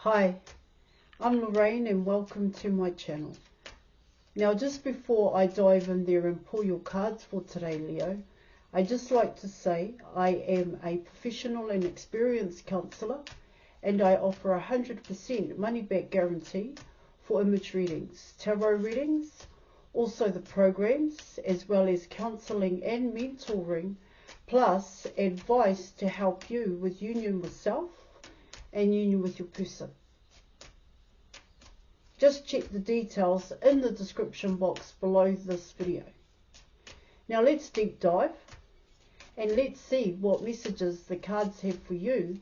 Hi, I'm Lorraine and welcome to my channel. Now just before I dive in there and pull your cards for today, Leo, I'd just like to say I am a professional and experienced counsellor and I offer 100% money back guarantee for image readings, tarot readings, also the programs, as well as counselling and mentoring, plus advice to help you with union with self and union with your person. Just check the details in the description box below this video. Now let's deep dive and let's see what messages the cards have for you,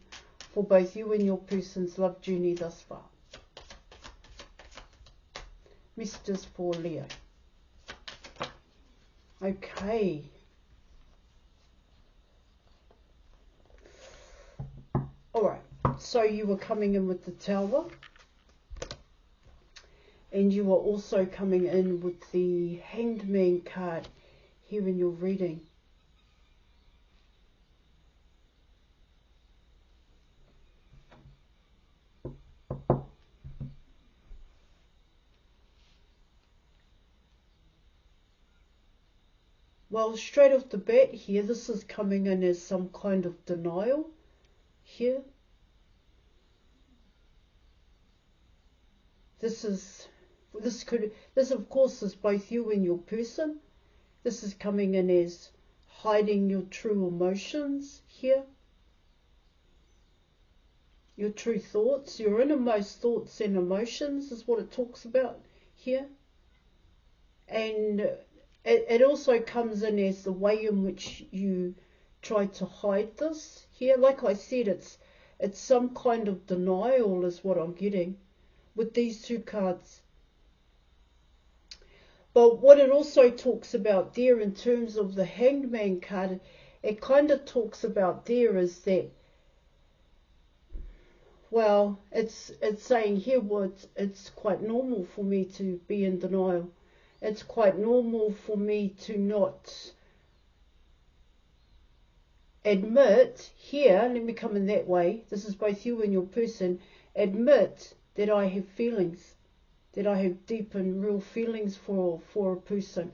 for both you and your person's love journey thus far. Messages for Leo. Okay. Alright, so you were coming in with the Tower. And you are also coming in with the Hanged Man card here in your reading. Well, straight off the bat here, this is coming in as some kind of denial here. This of course is both you and your person. This is coming in as hiding your true emotions here. Your true thoughts, your innermost thoughts and emotions is what it talks about here. And it also comes in as the way in which you try to hide this here. Like I said, it's some kind of denial is what I'm getting with these two cards. But what it also talks about there in terms of the Hanged Man card, it kind of talks about there is that, well, it's saying here, well, it's quite normal for me to be in denial. It's quite normal for me to not admit here, let me come in that way, this is both you and your person, admit that I have feelings, that I have deep and real feelings for a person.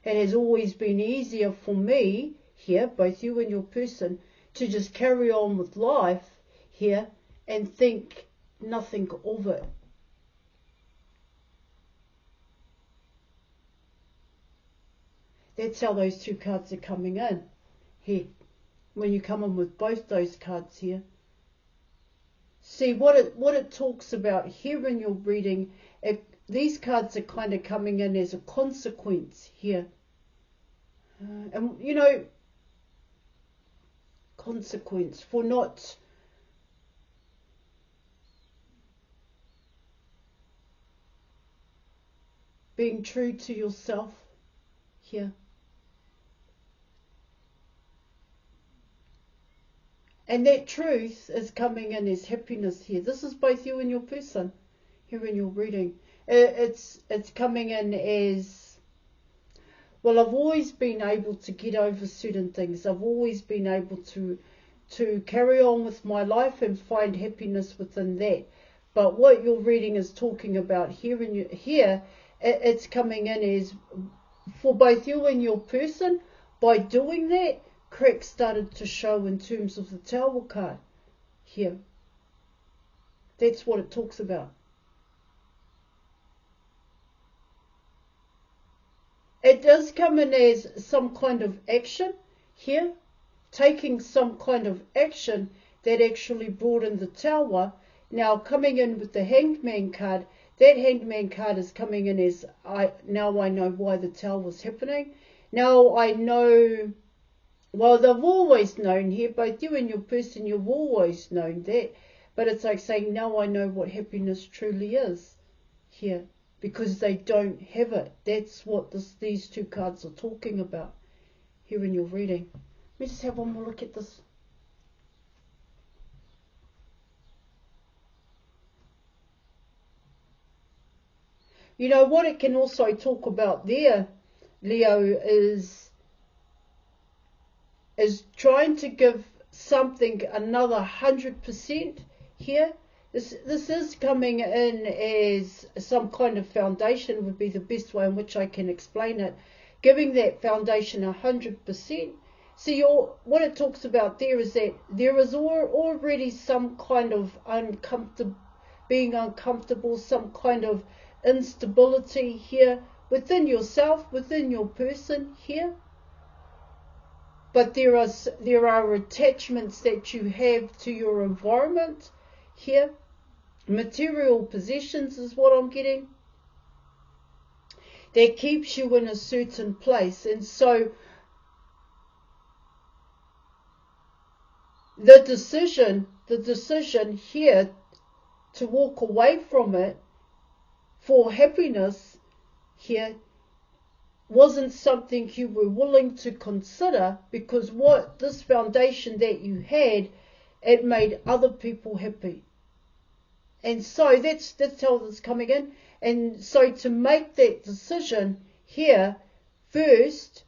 It has always been easier for me here, both you and your person, to just carry on with life here and think nothing of it. That's how those two cards are coming in here, when you come in with both those cards here. See, what it talks about here in your reading, these cards are kind of coming in as a consequence here. And, you know, consequence for not being true to yourself here. And that truth is coming in as happiness here. This is both you and your person here in your reading. It's coming in as, well, I've always been able to get over certain things. I've always been able to carry on with my life and find happiness within that. But what your reading is talking about here it's coming in as, for both you and your person, by doing that, cracks started to show in terms of the Tower card here. That's what it talks about. It does come in as some kind of action here, taking some kind of action that actually brought in the Tower. Now coming in with the Hanged Man card, that Hanged Man card is coming in as, now I know why the Tower was happening. Now I know, well, they've always known here, both you and your person, you've always known that. But it's like saying, now I know what happiness truly is here, because they don't have it. That's what these two cards are talking about here in your reading. Let me just have one more look at this. You know, what it can also talk about there, Leo, is trying to give something another 100% here This is coming in as some kind of foundation would be the best way in which I can explain it. Giving that foundation 100%. See, what it talks about there is that there is already some kind of being uncomfortable, some kind of instability here within yourself, within your person here. But there are attachments that you have to your environment here. Material possessions is what I'm getting. That keeps you in a certain place. And so the decision here to walk away from it for happiness here wasn't something you were willing to consider, because what this foundation that you had, it made other people happy. And so that's how this is coming in. And so to make that decision here, first,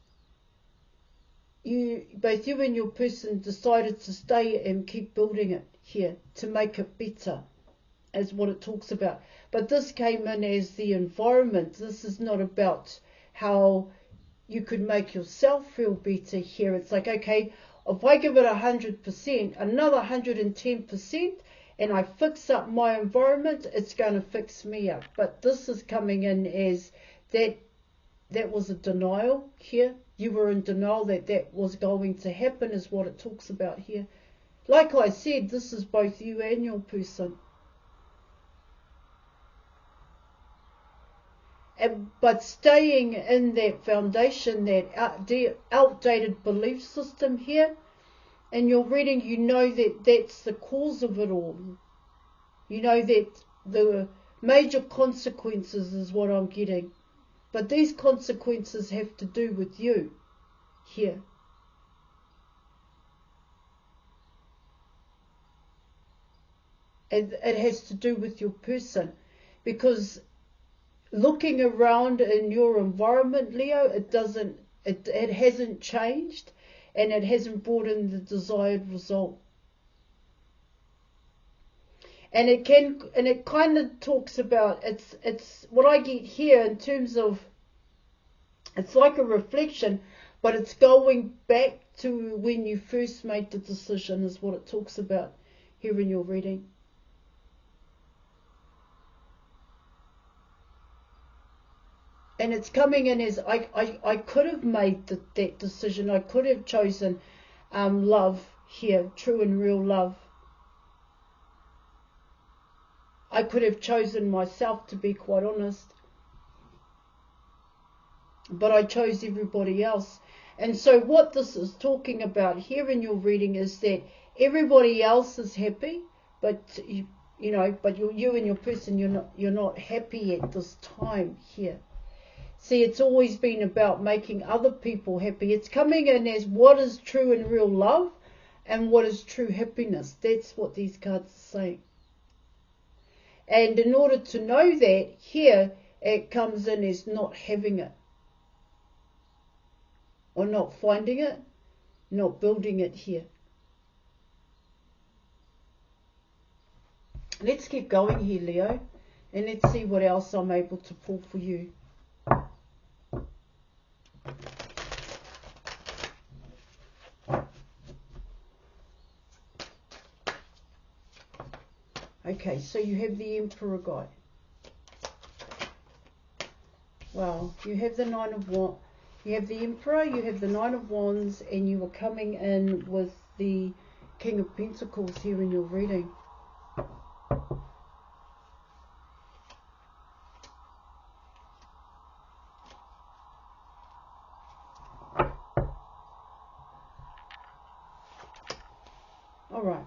both you and your person decided to stay and keep building it here to make it better, as what it talks about. But this came in as the environment. This is not about how you could make yourself feel better here. It's like, okay, if I give it 100%, another 110%, and I fix up my environment, it's going to fix me up. But this is coming in as that was a denial here. You were in denial that was going to happen, is what it talks about here. Like I said, this is both you and your person. But staying in that foundation, that outdated belief system here, and you're reading, you know that that's the cause of it all. You know that the major consequences is what I'm getting. But these consequences have to do with you here. And it has to do with your person. Because looking around in your environment, Leo, it hasn't changed. And it hasn't brought in the desired result. And it kind of talks about, it's what I get here in terms of, it's like a reflection, but it's going back to when you first made the decision, is what it talks about here in your reading. And it's coming in as I could have made that decision. I could have chosen love here, true and real love. I could have chosen myself, to be quite honest. But I chose everybody else. And so what this is talking about here in your reading is that everybody else is happy, but you and your person, you're not happy at this time here. See, it's always been about making other people happy. It's coming in as what is true and real love and what is true happiness. That's what these cards are saying. And in order to know that, here it comes in as not having it, or not finding it, not building it here. Let's keep going here, Leo, and let's see what else I'm able to pull for you. Okay, so you have the Emperor guy. Well, you have the Nine of Wands. You have the Emperor, you have the Nine of Wands, and you are coming in with the King of Pentacles here in your reading. All right.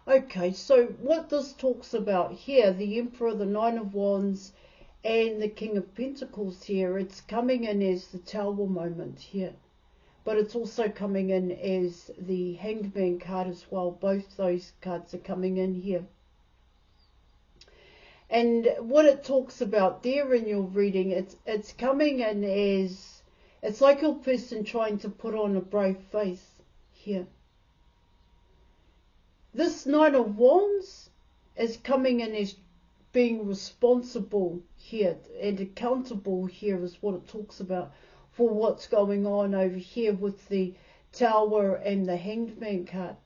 Okay, so what this talks about here, the Emperor, the Nine of Wands, and the King of Pentacles here, it's coming in as the Tower moment here. But it's also coming in as the Hanged Man card as well. Both those cards are coming in here. And what it talks about there in your reading, it's coming in as It's like your person trying to put on a brave face here. This Nine of Wands is coming in as being responsible here and accountable here is what it talks about for what's going on over here with the Tower and the Hanged Man card.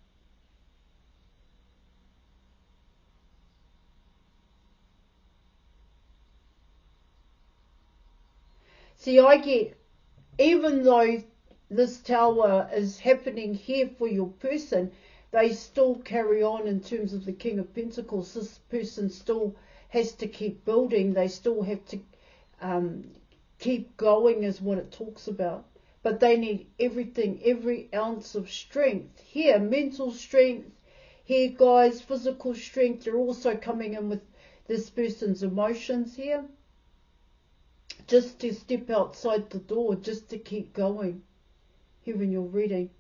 See, I get, even though this Tower is happening here for your person, they still carry on in terms of the King of Pentacles. This person still has to keep building. They still have to keep going is what it talks about. But they need everything, every ounce of strength. Here, mental strength. Here, guys, physical strength. They're also coming in with this person's emotions here. Just to step outside the door, just to keep going. Here in your reading.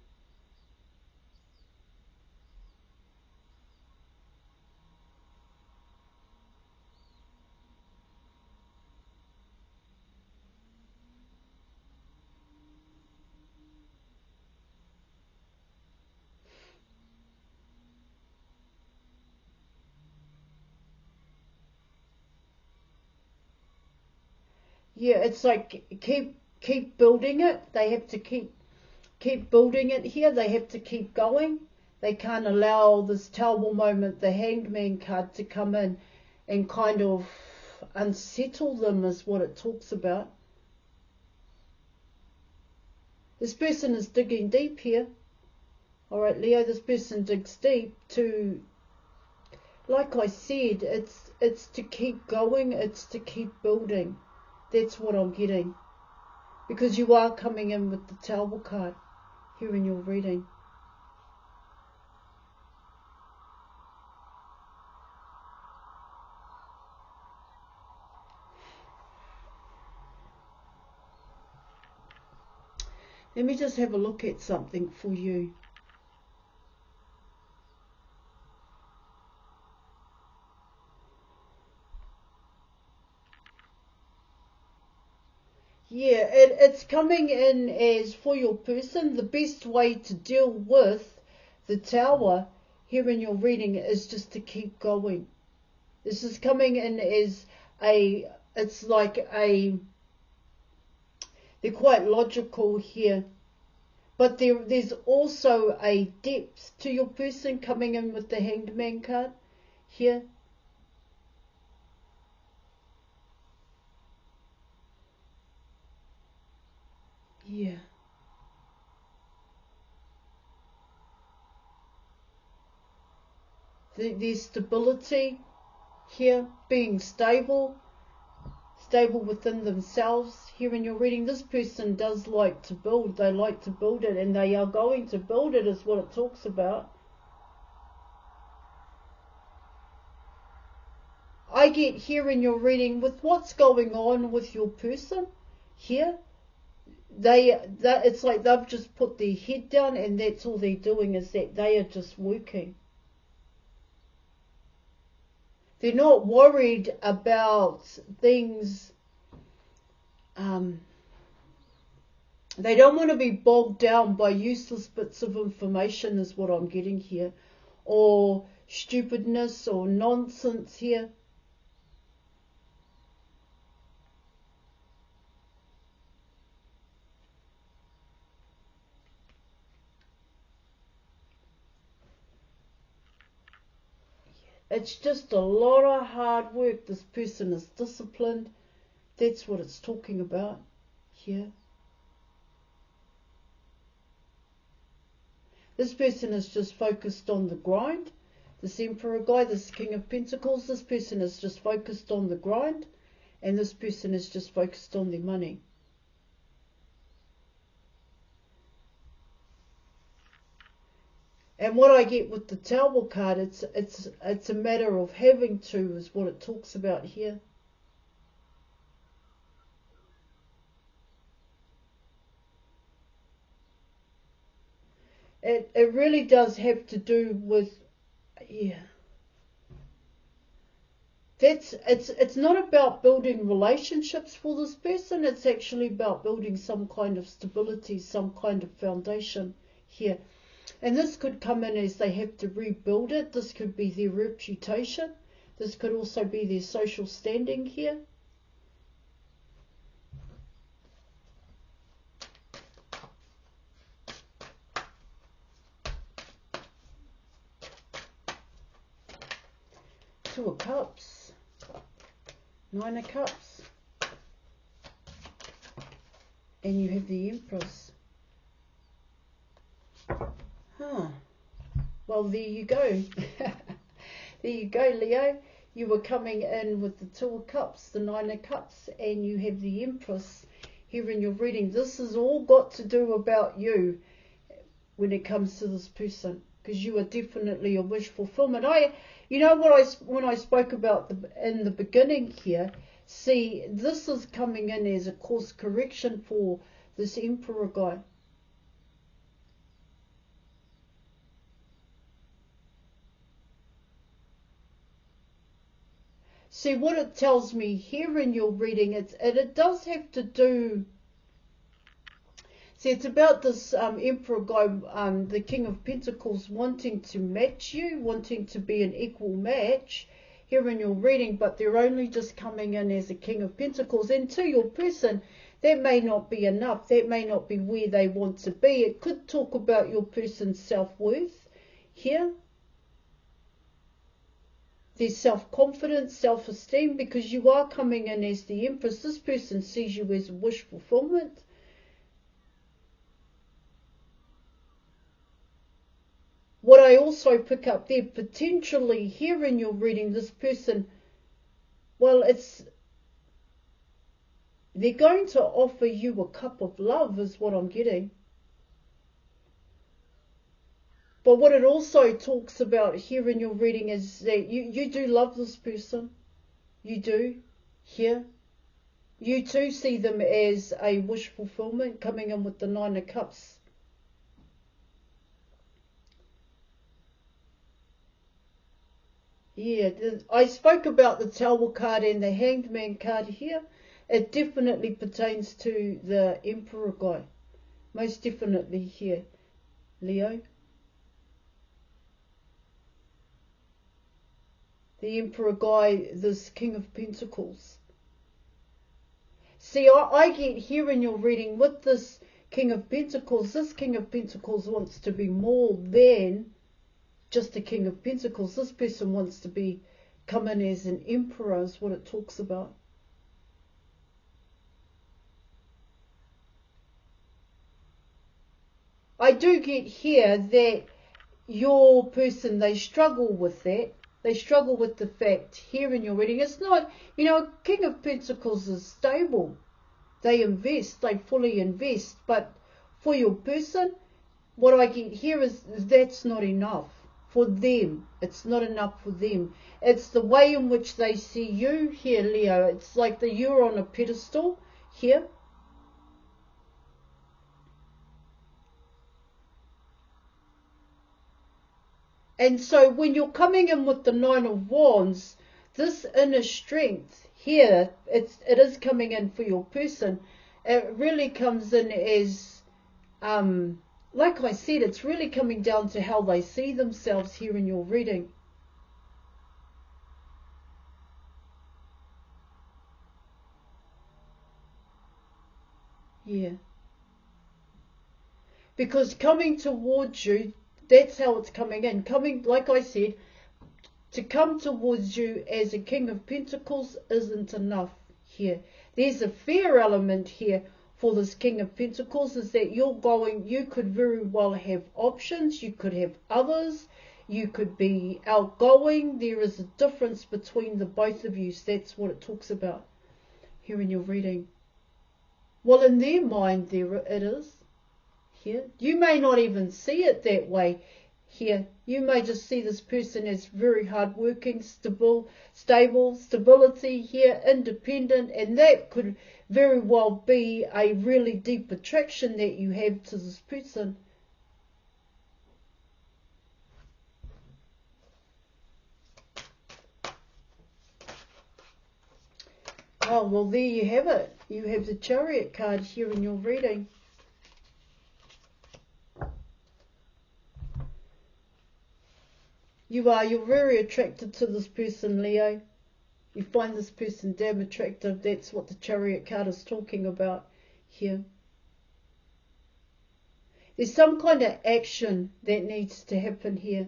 Yeah, it's like keep building it. They have to keep building it here. They have to keep going. They can't allow this terrible moment, the Hanged Man card, to come in and kind of unsettle them is what it talks about. This person is digging deep here. Alright, Leo, this person digs deep to, like I said, it's to keep going, it's to keep building. That's what I'm getting. Because you are coming in with the Tower card here in your reading. Let me just have a look at something for you. Yeah, it's coming in as for your person, the best way to deal with the Tower here in your reading is just to keep going. This is coming in as it's like they're quite logical here. But there's also a depth to your person coming in with the Hanged Man card here. Yeah. There's stability here, being stable within themselves. Here in your reading, this person does like to build. They like to build it, and they are going to build it is what it talks about. I get here in your reading with what's going on with your person here. It's like they've just put their head down and that's all they're doing is that they are just working. They're not worried about things. They don't want to be bogged down by useless bits of information is what I'm getting here. Or stupidness or nonsense here. It's just a lot of hard work. This person is disciplined. That's what it's talking about here. This person is just focused on the grind. This Emperor guy, this King of Pentacles, this person is just focused on the grind. And this person is just focused on their money. And what I get with the Tower card, it's a matter of having to, is what it talks about here. It really does have to do with, yeah. It's not about building relationships for this person. It's actually about building some kind of stability, some kind of foundation here. And this could come in as they have to rebuild it. This could be their reputation. This could also be their social standing here. Two of Cups. Nine of Cups. And you have the Empress. Well, there you go. There you go, Leo. You were coming in with the Two of Cups, the Nine of Cups, and you have the Empress here in your reading. This has all got to do about you when it comes to this person, because you are definitely a wish fulfillment. You know what when I spoke about in the beginning here, see, this is coming in as a course correction for this Emperor guy. See, what it tells me here in your reading, it does have to do... See, it's about this Emperor guy, the King of Pentacles, wanting to match you, wanting to be an equal match here in your reading, but they're only just coming in as a King of Pentacles. And to your person, that may not be enough. That may not be where they want to be. It could talk about your person's self-worth here. Their self-confidence, self-esteem, because you are coming in as the Empress. This person sees you as a wish fulfillment. What I also pick up there, potentially here in your reading, this person, well, they're going to offer you a cup of love is what I'm getting. But what it also talks about here in your reading is that you do love this person. You do. Here. You too see them as a wish fulfillment, coming in with the Nine of Cups. Yeah, I spoke about the Tower card and the Hanged Man card here. It definitely pertains to the Emperor guy. Most definitely here, Leo. The Emperor guy, this King of Pentacles. See, I get here in your reading with this King of Pentacles, this King of Pentacles wants to be more than just a King of Pentacles. This person wants to come in as an Emperor is what it talks about. I do get here that your person, they struggle with that. They struggle with the fact here in your reading. It's not, King of Pentacles is stable. They invest, they fully invest. But for your person, what I get here is that's not enough for them. It's not enough for them. It's the way in which they see you here, Leo. It's like that you're on a pedestal here. And so when you're coming in with the Nine of Wands, this inner strength here, it is coming in for your person. It really comes in as, like I said, it's really coming down to how they see themselves here in your reading. Yeah. Because coming towards you, that's how it's coming in. Coming, like I said, to come towards you as a King of Pentacles isn't enough here. There's a fear element here for this King of Pentacles, is that you could very well have options, you could have others, you could be outgoing. There is a difference between the both of you. So that's what it talks about here in your reading. Well, in their mind, there it is. Here, you may not even see it that way. Here, you may just see this person as very hardworking, stability here, independent, and that could very well be a really deep attraction that you have to this person. Oh, well, there you have it. You have the Chariot card here in your reading. You're very attracted to this person, Leo. You find this person damn attractive. That's what the Chariot card is talking about here. There's some kind of action that needs to happen here.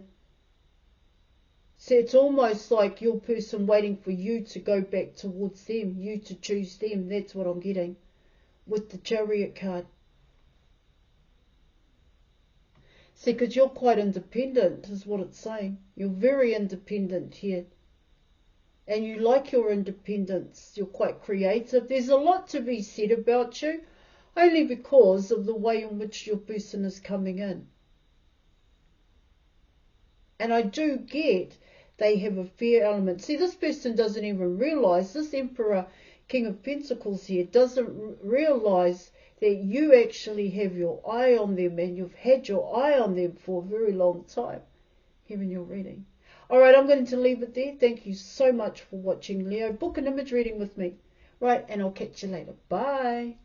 So it's almost like your person waiting for you to go back towards them, you to choose them. That's what I'm getting with the Chariot card. See, because you're quite independent is what it's saying. You're very independent here. And you like your independence. You're quite creative. There's a lot to be said about you, only because of the way in which your person is coming in. And I do get they have a fear element. See, this person doesn't even realise, this Emperor, King of Pentacles here, doesn't realise that you actually have your eye on them, and you've had your eye on them for a very long time here in your reading. Alright, I'm going to leave it there. Thank you so much for watching, Leo. Book an image reading with me. Right, and I'll catch you later. Bye.